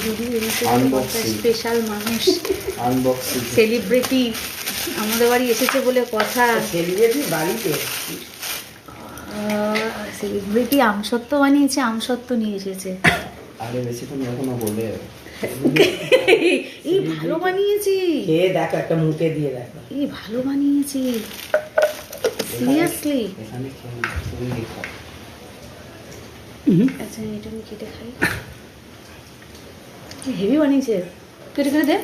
দিদি একটা স্পেশাল মানুষ, আনবক্সিং সেলিব্রিটি আমাদের বাড়ি এসেছে বলে কথা। সেলিব্রিটি বাড়িতে সেলিব্রিটি আমসত্ত্ব বানিয়েছে, আমসত্ত্ব নিয়ে এসেছে। আরে বেশিক্ষণ এখনো বলে এই ভালো বানিয়েছি, খেয়ে দেখো, একটা মুখে দিয়ে দেখো। এই ভালো বানিয়েছি সিরিয়াসলি। এখানে খেয়ে তুমি দেখো। আচ্ছা এটা আমি কেটে খাই। হেভি বানিয়েছে, কেটে কেটে দে।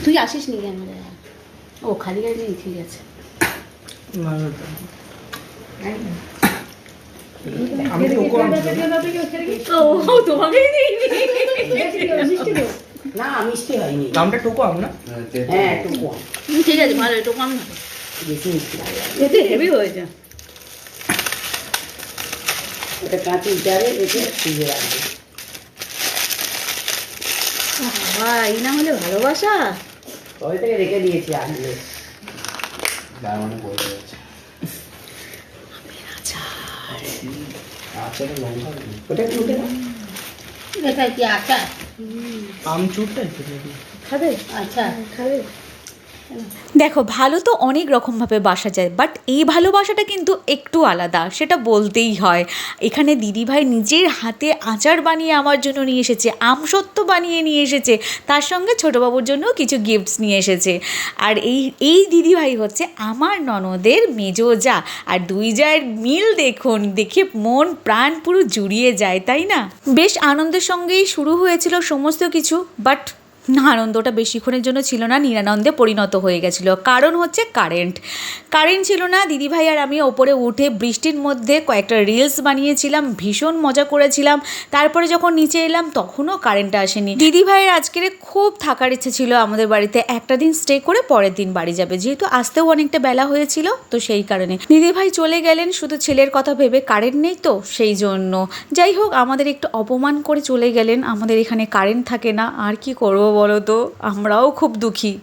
তুই আসিস নি কেন? ও খালি গাড়ি নেই, ঠিক আছে। আমি তোমাকেই দিইনি। না মিষ্টি হয়নি, দামটা টোকো আম না? হ্যাঁ একটু কম, ঠিক আছে, ভালো, একটু কম না, বেশি মিষ্টি ভালো লাগে। এতে হেভি হয়েছে। এটা কাঁচি জারে রেখে ফ্রিজে রাখবে। বাবা, এই না হলে ভালোবাসা। কবে থেকে রেখে দিয়েছি আনলে। তার মানে বলে যাচ্ছে আচ্ছা আচ্ছা লঙ্কা দিবি। ওটা একটু উঠে দাও। এটা কি আচার? আম চুরটা একটু খাবে? আচ্ছা খাবে। দেখো, ভালো তো অনেক রকমভাবে বাসা যায়, বাট এই ভালোবাসাটা কিন্তু একটু আলাদা, সেটা বলতেই হয়। এখানে দিদিভাই নিজের হাতে আচার বানিয়ে আমার জন্য নিয়ে এসেছে, আমসত্ত্ব বানিয়ে নিয়ে এসেছে, তার সঙ্গে ছোটোবাবুর জন্যও কিছু গিফটস নিয়ে এসেছে। আর এই দিদিভাই হচ্ছে আমার ননদের মেজো যা, আর দুই জায়ের মিল দেখুন, দেখে মন প্রাণ পুরো জুড়িয়ে যায়, তাই না? বেশ আনন্দের সঙ্গেই শুরু হয়েছিল সমস্ত কিছু, বাট আনন্দটা বেশিক্ষণের জন্য ছিল না, নিরানন্দে পরিণত হয়ে গেছিলো। কারণ হচ্ছে কারেন্ট ছিল না। দিদিভাই আর আমি ওপরে উঠে বৃষ্টির মধ্যে কয়েকটা রিলস বানিয়েছিলাম, ভীষণ মজা করেছিলাম। তারপরে যখন নিচে এলাম তখনও কারেন্টটা আসেনি। দিদিভাইয়ের আজকের খুব থাকার ইচ্ছে ছিল আমাদের বাড়িতে, একটা দিন স্টে করে পরের দিন বাড়ি যাবে, যেহেতু আসতেও অনেকটা বেলা হয়েছিল, তো সেই কারণে দিদিভাই চলে গেলেন শুধু ছেলের কথা ভেবে, কারেন্ট নেই তো সেই জন্য। যাই হোক, আমাদের একটু অপমান করে চলে গেলেন। আমাদের এখানে কারেন্ট থাকে না, আর কি করবো বলো তো, আমরাও খুব দুঃখী।